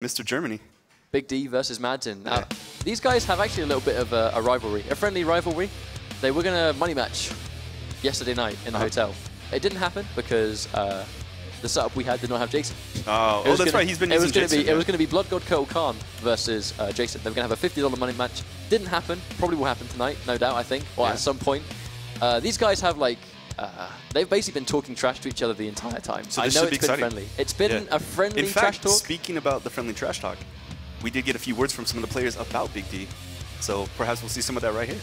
Mr. Germany. Big D versus Madzin. Now, these guys have actually a little bit of a rivalry, a friendly rivalry. They were going to money match yesterday night in the hotel. It didn't happen because the setup we had did not have Jason. Oh, that's right. He's been using Jason. It was going to be Blood God Kotal Khan versus Jason. They were going to have a $50 money match. Didn't happen. Probably will happen tonight, no doubt, I think, or at some point. These guys have, like, they've basically been talking trash to each other the entire time. So I know it's been friendly. It's been a friendly trash talk. Speaking about the friendly trash talk, we did get a few words from some of the players about Big D. So perhaps we'll see some of that right here.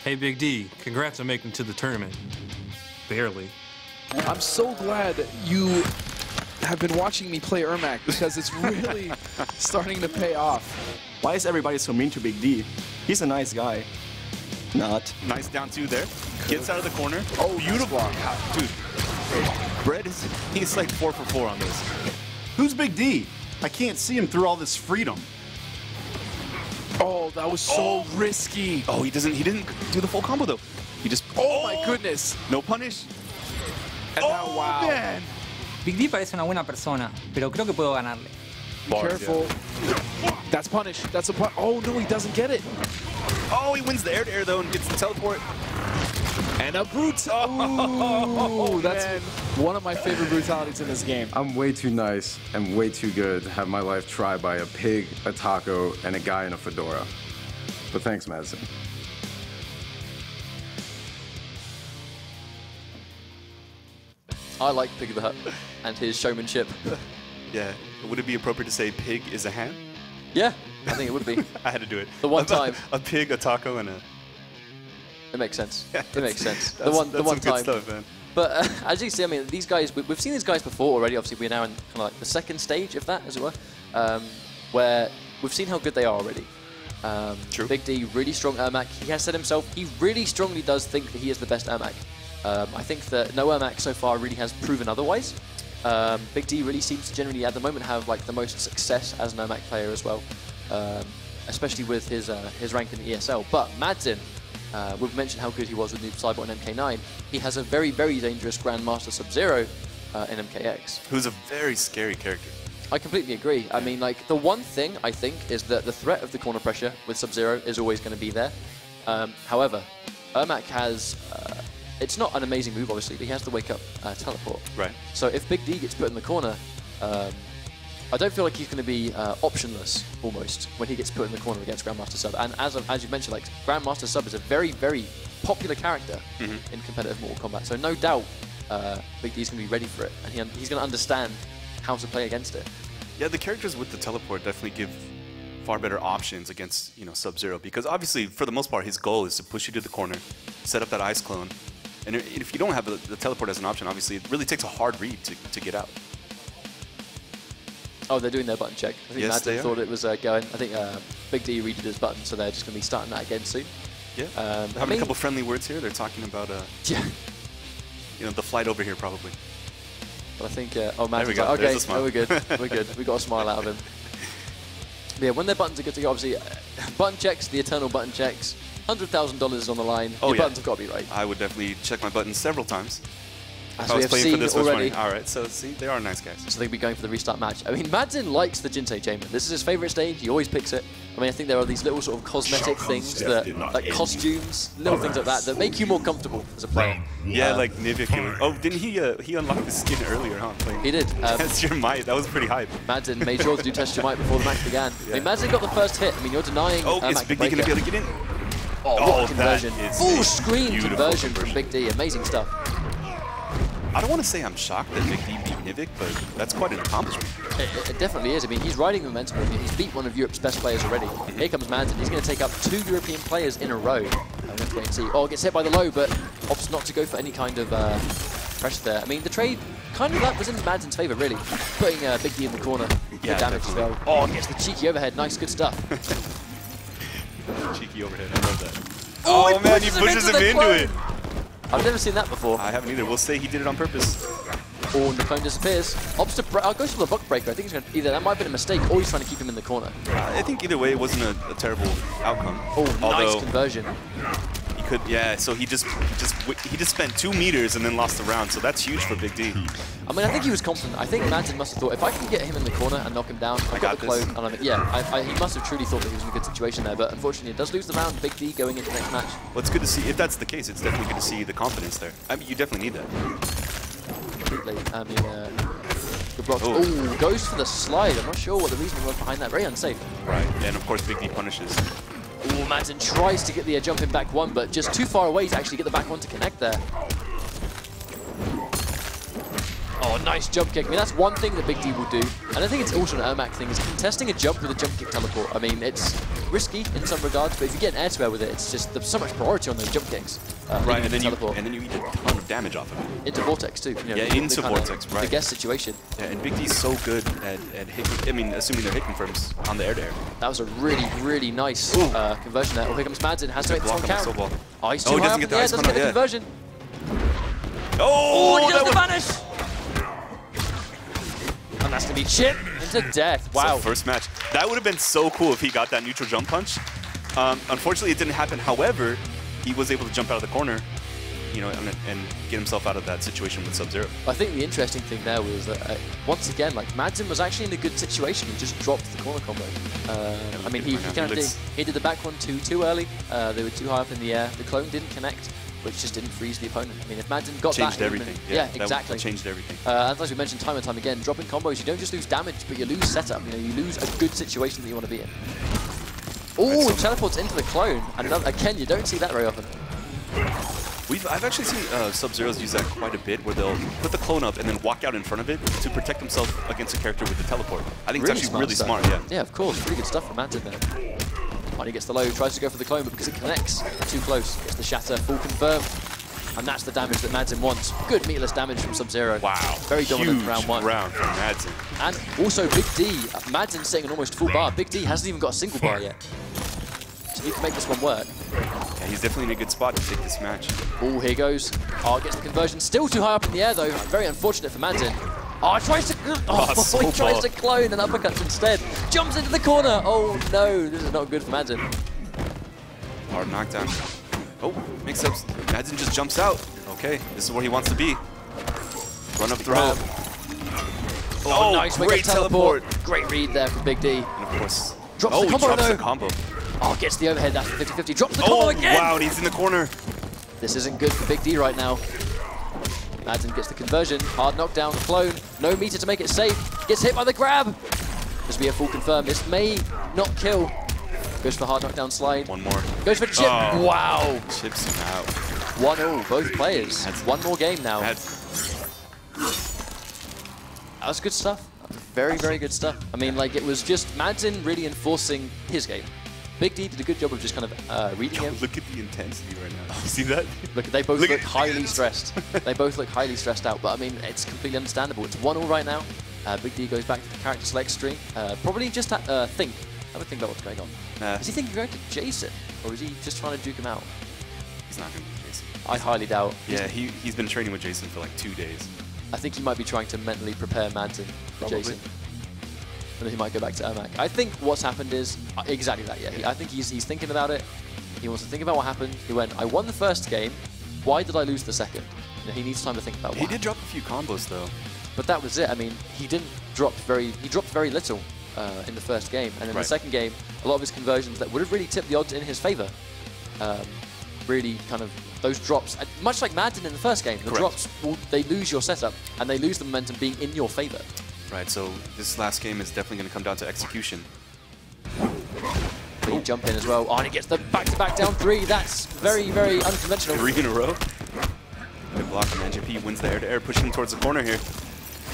Hey, Big D, congrats on making it to the tournament. Barely. I'm so glad you have been watching me play Ermac because it's really starting to pay off. Why is everybody so mean to Big D? He's a nice guy. Not. Nice down two there. Gets out of the corner. Oh, beautiful. Dude, Brett he's like 4 for 4 on this. Who's Big D? I can't see him through all this freedom. Oh, that was so risky. Oh, he didn't do the full combo though. He just my goodness. No punish. And now, wow. Man. Big D parece una buena persona, pero creo que puedo ganarle. Be careful. Yeah. That's punish. That's a punish. Oh no, he doesn't get it. Oh, he wins the air-to-air though and gets the teleport. And a brute. Oh, that's one of my favorite brutalities in this game. I'm way too nice and way too good to have my life tried by a pig, a taco, and a guy in a fedora. But thanks, Madzin. I like Pig the Hut and his showmanship. Yeah. Would it be appropriate to say pig is a ham? Yeah, I think it would be. I had to do it. The one time. A pig, a taco, and a... It makes sense. Yeah, it makes sense. The one time. Good stuff, man. But as you see, I mean, these guys, we've seen these guys before already. Obviously, we're now in kind of like the second stage of that, as it were, where we've seen how good they are already. True. Big D, really strong Ermac. He has said himself, he really strongly does think that he is the best Ermac. I think that no Ermac so far really has proven otherwise. Big D really seems to generally, at the moment, have like the most success as an Ermac player as well, especially with his rank in the ESL. But Madzin, we've mentioned how good he was with Noob Saibot and MK9. He has a very, very dangerous Grandmaster Sub-Zero in MKX. Who's a very scary character. I completely agree. I mean, like, the one thing I think is that the threat of the corner pressure with Sub-Zero is always going to be there. However, Ermac has... it's not an amazing move, obviously, but he has to wake up teleport. Right. So if Big D gets put in the corner, I don't feel like he's going to be optionless, almost, when he gets put in the corner against Grandmaster Sub. And as you mentioned, like, Grandmaster Sub is a very, very popular character in competitive Mortal Kombat. So no doubt Big D's going to be ready for it, and he's going to understand how to play against it. Yeah, the characters with the teleport definitely give far better options against, Sub-Zero, because obviously, for the most part, his goal is to push you to the corner, set up that ice clone, and if you don't have the teleport as an option, obviously, it really takes a hard read to get out. Oh, they're doing their button check. I think Madzin thought it was going. I think Big D readed his button, so they're just going to be starting that again soon. Yeah, they're having a couple friendly words here. They're talking about, the flight over here, probably. But I think, oh, Madzin's like, okay, we're good, we're good. We got a smile out of him. But yeah, when their buttons are good to go, obviously, button checks, the eternal button checks, $100,000 is on the line. Oh, Your buttons have got to be right. I would definitely check my buttons several times. As we have seen already. All right, so see, they are nice guys. So they'll be going for the restart match. I mean, Madzin likes the Jinsei Chamber. This is his favorite stage. He always picks it. I mean, I think there are these little sort of cosmetic things that, like costumes, little things like that make you more comfortable as a player. Yeah, like Nivik. Oh, didn't he unlock the skin earlier, huh? Playing he did. Test Your Might. That was pretty hype. Madzin made sure to do Test Your Might before the match began. Yeah. I mean, Madzin got the first hit. I mean, you're denying. Oh, is Big D going to be able to get in? Oh, what a conversion. Full screen conversion from Big D. Amazing stuff. I don't want to say I'm shocked that Big D beat Nivik, but that's quite an accomplishment. It definitely is. I mean, he's riding momentum. He's beat one of Europe's best players already. Here comes Madzin. He's going to take up 2 European players in a row. Let's wait and see. Oh, gets hit by the low, but opts not to go for any kind of pressure there. I mean, the trade, kind of that was in Madzin's favor, really. Putting Big D in the corner. Yeah, damage as well. Oh, gets the cheeky overhead. Nice, good stuff. Cheeky overhead. I love that. Oh man, he pushes him into it. I've never seen that before. I haven't either. We'll say he did it on purpose. Oh, and the clone disappears. Opts to goes for the block breaker. I think he's going to either that might have been a mistake or he's trying to keep him in the corner. I think either way it wasn't a terrible outcome. Oh, nice conversion. He could, yeah. So he just spent 2 meters and then lost the round. So that's huge for Big D. I mean, I think he was confident. I think Madzin must have thought, if I can get him in the corner and knock him down, I got the clone. And he must have truly thought that he was in a good situation there. But unfortunately, it does lose the round. Big D going into the next match. Well, it's good to see. If that's the case, it's definitely good to see the confidence there. I mean, you definitely need that. Completely. I mean, good block. Oh, goes for the slide. I'm not sure what the reasoning was behind that. Very unsafe. Right, and of course, Big D punishes. Oh, Madzin tries to get the jump in back one, but just too far away to actually get the back one to connect there. Oh, nice jump kick. I mean, that's one thing that Big D will do. And I think it's also an Ermac thing, is contesting a jump with a jump kick teleport. I mean, it's risky in some regards, but if you get an air to air with it, it's just, there's so much priority on those jump kicks. Right, and then you eat a ton of damage off of it. Into Vortex, too. You know, yeah, into Vortex, right. The guess situation. Yeah, and Big D's so good at hit, I mean, assuming they're hit confirms on the air-to-air. That was a really, really nice conversion there. Oh, here comes Madzin. Has to make this one count. Oh, he's too he high doesn't up get in the air, doesn't get the conversion. Oh, he does the vanish! And that's going to be chip into death. Wow. So first match. That would have been so cool if he got that neutral jump punch. Unfortunately, it didn't happen. However, he was able to jump out of the corner, you know, and get himself out of that situation with Sub-Zero. I think the interesting thing there was that, once again, like, Madzin was actually in a good situation. He just dropped the corner combo. I mean, he did the back one too early. They were too high up in the air. The clone didn't connect, which just didn't freeze the opponent. I mean, if Madzin got changed that... everything. Yeah, exactly. That changed everything. As we mentioned time and time again, dropping combos, you don't just lose damage, but you lose setup. You know, you lose a good situation that you want to be in. Oh, it teleports into the clone. And again, you don't see that very often. I've actually seen Sub-Zeros use that quite a bit, where they'll put the clone up and then walk out in front of it to protect themselves against a character with the teleport. I think it's actually really smart, yeah. Yeah, of course. Pretty good stuff from Madzin there. And he gets the low, tries to go for the clone, but because it connects too close, gets the shatter, full confirm. And that's the damage that Madzin wants. Good meatless damage from Sub-Zero. Wow. Very dominant round one. Round from Madzin. And also Big D. Madzin sitting an almost full bar. Big D hasn't even got a single bar yet. So he can make this one work. Yeah, he's definitely in a good spot to take this match. Oh, here goes. Oh, gets the conversion. Still too high up in the air, though. Very unfortunate for Madzin. Oh, he tries to clone and uppercuts instead. Jumps into the corner. Oh, no. This is not good for Madzin. Hard knockdown. Oh, mix-ups. Madzin just jumps out. Okay, this is where he wants to be. Run up throw. Oh, nice. Great teleport. Great read there from Big D. And of course... Drops the combo, drops the combo. Oh, gets the overhead. That's 50-50. Drops the combo again. Wow, and he's in the corner. This isn't good for Big D right now. Madzin gets the conversion. Hard knockdown, clone. No meter to make it safe. Gets hit by the grab. This will be a full confirm. This may not kill. Goes for hard knockdown slide. One more. Goes for chip. Oh. Wow. Chips him out. 1-0, both players. One more game now. That was good stuff. Very, very good stuff. I mean, like, it was just Madzin really enforcing his game. Big D did a good job of just kind of reading him. Look at the intensity right now. You see that? Look, they both look highly stressed. They both look highly stressed out, but I mean, it's completely understandable. It's 1-0 right now. Big D goes back to the character select screen. Probably just have a think about what's going on. Is he thinking going to Jason, or is he just trying to duke him out? He's not going to be Jason. I highly doubt. Yeah, he's been training with Jason for like 2 days. I think he might be trying to mentally prepare Madzin for Jason. And then he might go back to Ermac. I think what's happened is exactly that, yeah. I think he's thinking about it. He wants to think about what happened. He went, I won the first game. Why did I lose the second? You know, he needs time to think about what happened. He did drop a few combos, though. But that was it. I mean, he dropped very little in the first game. And in the second game, a lot of his conversions that would have really tipped the odds in his favor. Really kind of, those drops, much like Madzin in the first game, the drops, they lose your setup, and they lose the momentum being in your favor. Right, so this last game is definitely going to come down to execution. Clean jump in as well. Oh, and he gets the back-to-back down 3. That's very, very unconventional. 3 in a row. Good block from NJP, wins the air-to-air, pushing towards the corner here.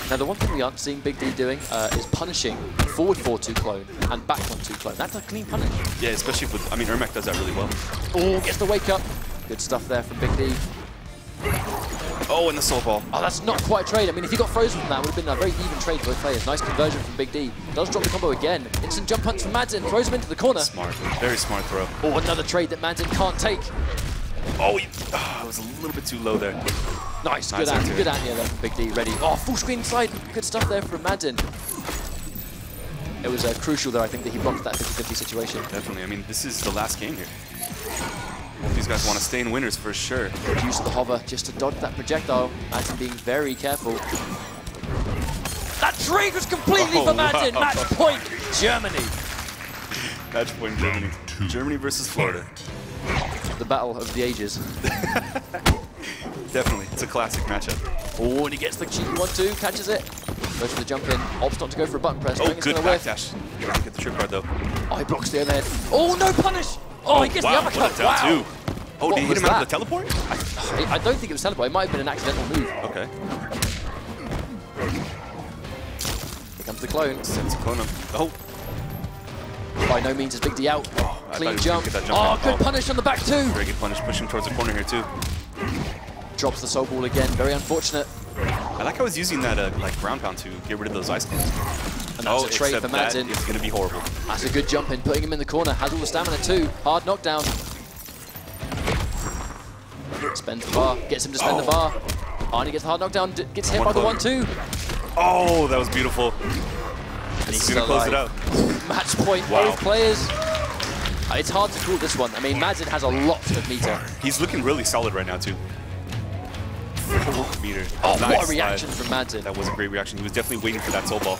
Now, the one thing we aren't seeing Big D doing is punishing forward 4-2 clone and back 1-2 clone. That's a clean punish. Yeah, especially with, I mean, Ermac does that really well. Oh, gets the wake up. Good stuff there from Big D. Oh, and the soul ball. Oh, that's not quite a trade. I mean, if he got frozen from that, it would have been a very even trade for both players. Nice conversion from Big D. Does drop the combo again. Instant jump punch from Madzin. Throws him into the corner. Smart. Very smart throw. Oh, another trade that Madzin can't take. Oh, it was a little bit too low there. Nice. Good anti there from Big D. Ready. Oh, full screen slide. Good stuff there from Madzin. It was crucial, though, I think, that he blocked that 50-50 situation. Definitely. I mean, this is the last game here. Both these guys want to stay in winners for sure. Good use of the hover just to dodge that projectile. Madzin being very careful. That trade was completely for Madzin. Match point, Germany. Match point, Germany. Germany versus Florida. The battle of the ages. Definitely, it's a classic matchup. Oh, and he gets the cheeky 1-2, catches it. Goes for the jump in. Opts not to go for a button press. Oh, good backdash. You don't get the trip card though. Oh, he blocks the overhead. Oh, no punish! Oh, he gets the uppercut. What a down two. Oh, What did he hit was him out that? of the teleport? I don't think it was teleport. It might have been an accidental move. Okay. Here comes the clone. Sends a clone him. Oh. By no means is Big D out. Clean jump. That Oh, good punish on the back two. Very good punish, pushing towards the corner here too. Drops the soul ball again. Very unfortunate. I like how he's using that like ground pound to get rid of those ice clones. And that's a trade for Madzin. It's going to be horrible. That's a good jump in, putting him in the corner. Has all the stamina too. Hard knockdown. Spends the bar. Gets him to spend the bar. Arnie gets the hard knockdown. Gets hit by the 1-2. Oh, that was beautiful. And he's going to close it out. Match point, both players. It's hard to call this one. I mean, Madzin has a lot of meter. He's looking really solid right now too. Meter. Oh, Nice what a reaction from Madzin. That was a great reaction. He was definitely waiting for that soul ball.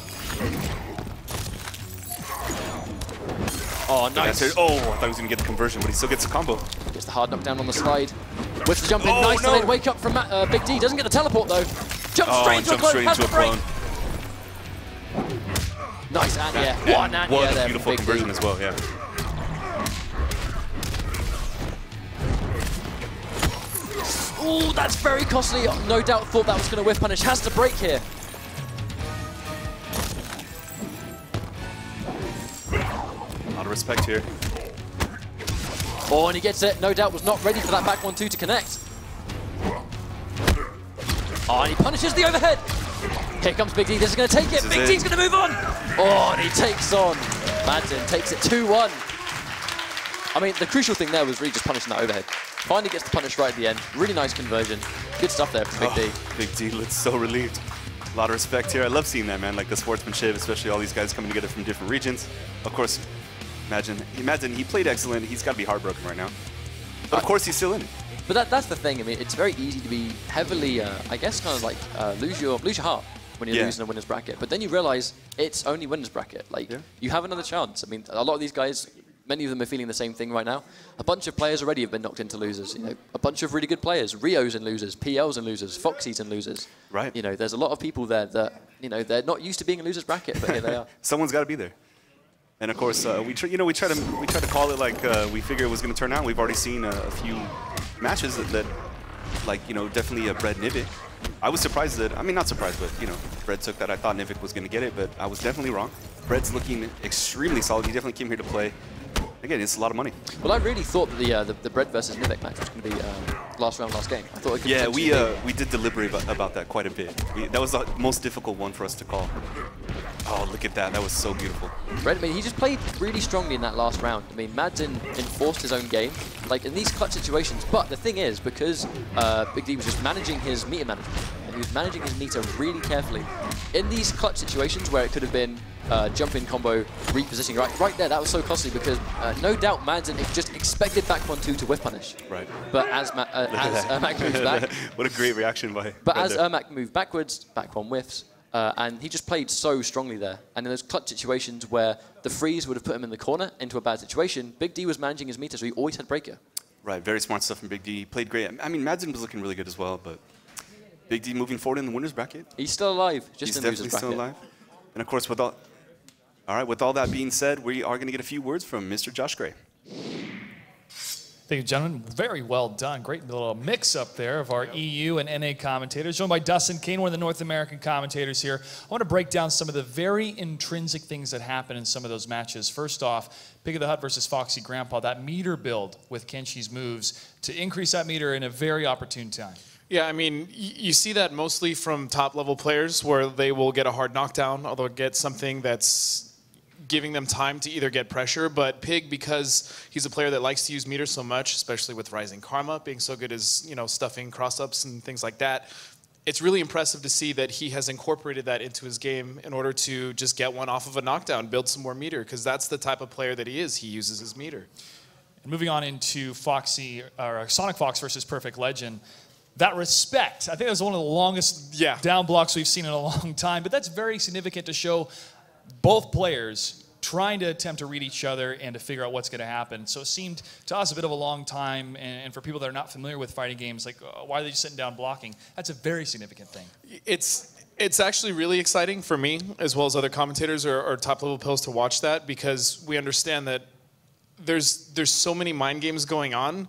Oh, nice. Oh, I thought he was going to get the conversion, but he still gets the combo. Gets the hard knockdown on the slide. With the jump in, Oh, nice no. delayed wake up from Big D. Doesn't get the teleport though. Jumps straight into a clone, has the break. Nice anti-air. What an anti-air there. Beautiful conversion as well, yeah. Ooh, that's very costly. No doubt thought that was going to whiff punish. Has to break here. A lot of respect here. Oh, and he gets it. No doubt was not ready for that back 1-2 to connect. Oh, and he punishes the overhead. Here comes Big D. This is going to take it. Big D's going to move on. Oh, and he takes on. Madzin takes it 2-1. I mean, the crucial thing there was really just punishing that overhead. Finally gets the punish right at the end. Really nice conversion. Good stuff there from Big D. Big D looks so relieved. A lot of respect here. I love seeing that, man. Like the sportsmanship, especially all these guys coming together from different regions. Of course, imagine he played excellent. He's got to be heartbroken right now. But of course, he's still in it. But that's the thing. I mean, it's very easy to be heavily, I guess, kind of like lose your heart when you're losing a winner's bracket. But then you realize it's only winner's bracket. Like you have another chance. I mean, a lot of these guys, many of them are feeling the same thing right now. A bunch of players already have been knocked into losers. You know, a bunch of really good players, Rios and losers, PLs and losers, Foxys and losers. Right. You know, there's a lot of people there that they're not used to being a loser's bracket, but here they are. Someone's got to be there. And of course, we try to call it like we figure it was going to turn out. We've already seen a few matches that like definitely Bread Nivik. I was surprised that not surprised, but Bread took that. I thought Nivik was going to get it, but I was definitely wrong. Bread's looking extremely solid. He definitely came here to play. Again, it's a lot of money. Well, I really thought that the Bread versus Nivik match was going to be last round, last game. I thought it could we did deliberate about that quite a bit. That was the most difficult one for us to call. Oh, look at that. That was so beautiful. Bread, I mean, he just played really strongly in that last round. I mean, Madzin enforced his own game, like in these clutch situations. But the thing is, because Big D was just managing his meter management, and he was managing his meter really carefully, in these clutch situations where it could have been jump-in combo, repositioning right there, that was so costly because no doubt Madzin just expected back 1-2 to whiff punish. Right. But as Ermac moves back... What a great reaction by... But as Ermac moved backwards, back one whiffs, and he just played so strongly there. And in those clutch situations where the freeze would have put him in the corner into a bad situation, Big D was managing his meter, so he always had breaker. Right, very smart stuff from Big D. He played great. I mean, Madzin was looking really good as well, but Big D moving forward in the winner's bracket. He's still alive, just He's in the loser's bracket. He's definitely still alive. And of course, with all that being said, we are going to get a few words from Mr. Josh Gray. Thank you, gentlemen. Very well done. Great little mix-up there of our EU and NA commentators. Joined by Dustin Kane, one of the North American commentators here. I want to break down some of the very intrinsic things that happen in some of those matches. First off, Pig of the Hut versus Foxy Grandpa, that meter build with Kenshi's moves to increase that meter in a very opportune time. Yeah, I mean, you see that mostly from top-level players where they will get a hard knockdown, or they'll get something that's giving them time to either get pressure, but Pig, because he's a player that likes to use meters so much, especially with Rising Karma, being so good as, stuffing cross-ups and things like that, it's really impressive to see that he has incorporated that into his game in order to just get one off of a knockdown, build some more meter, because that's the type of player that he is. He uses his meter. And moving on into Sonic Fox versus Perfect Legend. That respect, I think that was one of the longest down blocks we've seen in a long time, but that's very significant to show both players trying to attempt to read each other and to figure out what's going to happen. So it seemed to us a bit of a long time, and for people that are not familiar with fighting games, like, why are they just sitting down blocking? That's a very significant thing. It's actually really exciting for me, as well as other commentators or top-level players, to watch that, because we understand that there's so many mind games going on.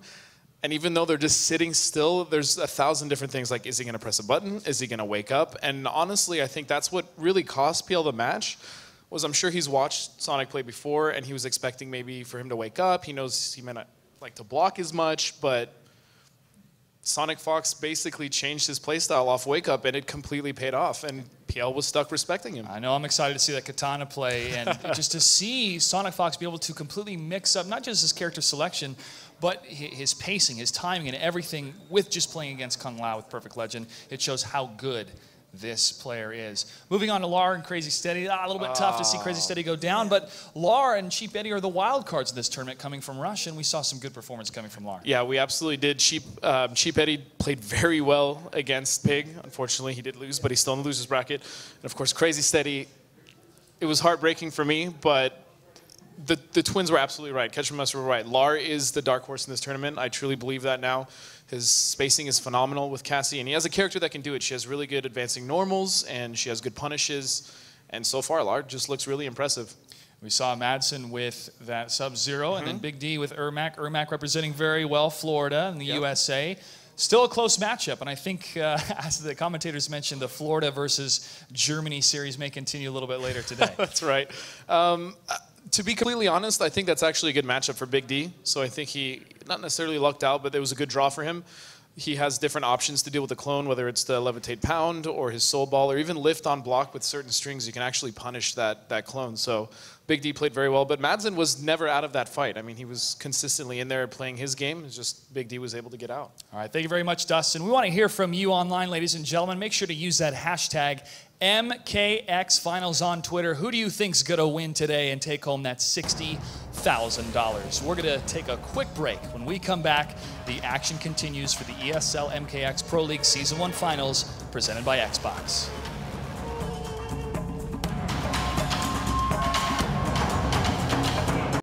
And even though they're just sitting still, there's 1,000 different things, like, is he going to press a button? Is he going to wake up? And honestly, I think that's what really cost PL the match, was I'm sure he's watched Sonic play before, and he was expecting maybe for him to wake up. He knows he may not like to block as much, but Sonic Fox basically changed his playstyle off wake up, and it completely paid off, and PL was stuck respecting him. I know, I'm excited to see that Katana play, and just to see Sonic Fox be able to completely mix up not just his character selection, but his pacing, his timing, and everything with just playing against Kung Lao with Perfect Legend. It shows how good this player is. Moving on to Lar and Crazy Steady. A little bit tough to see Crazy Steady go down, but Lar and Cheap Eddie are the wild cards of this tournament coming from Russia, and we saw some good performance coming from Lar. Yeah, we absolutely did. Cheap Eddie played very well against Pig. Unfortunately, he did lose, but he's still in the loser's bracket. And of course, Crazy Steady, it was heartbreaking for me, but the twins were absolutely right. Ketchum Master were right. Lar is the dark horse in this tournament. I truly believe that now. His spacing is phenomenal with Cassie, and he has a character that can do it. She has really good advancing normals, and she has good punishes. And so far, Lar just looks really impressive. We saw Madzin with that Sub-Zero, and then Big D with Ermac. Ermac representing very well Florida and the USA. Still a close matchup, and I think, as the commentators mentioned, the Florida versus Germany series may continue a little bit later today. That's right. To be completely honest, I think that's actually a good matchup for Big D. So I think he not necessarily lucked out, but it was a good draw for him. He has different options to deal with the clone, whether it's the Levitate Pound or his Soul Ball, or even Lift on block with certain strings. You can actually punish that clone. So Big D played very well, but Madzin was never out of that fight. I mean, he was consistently in there playing his game. It's just Big D was able to get out. All right, thank you very much, Dustin. We want to hear from you online, ladies and gentlemen. Make sure to use that hashtag MKX Finals on Twitter. Who do you think's going to win today and take home that $60,000? We're going to take a quick break. When we come back, the action continues for the ESL MKX Pro League Season 1 Finals presented by Xbox.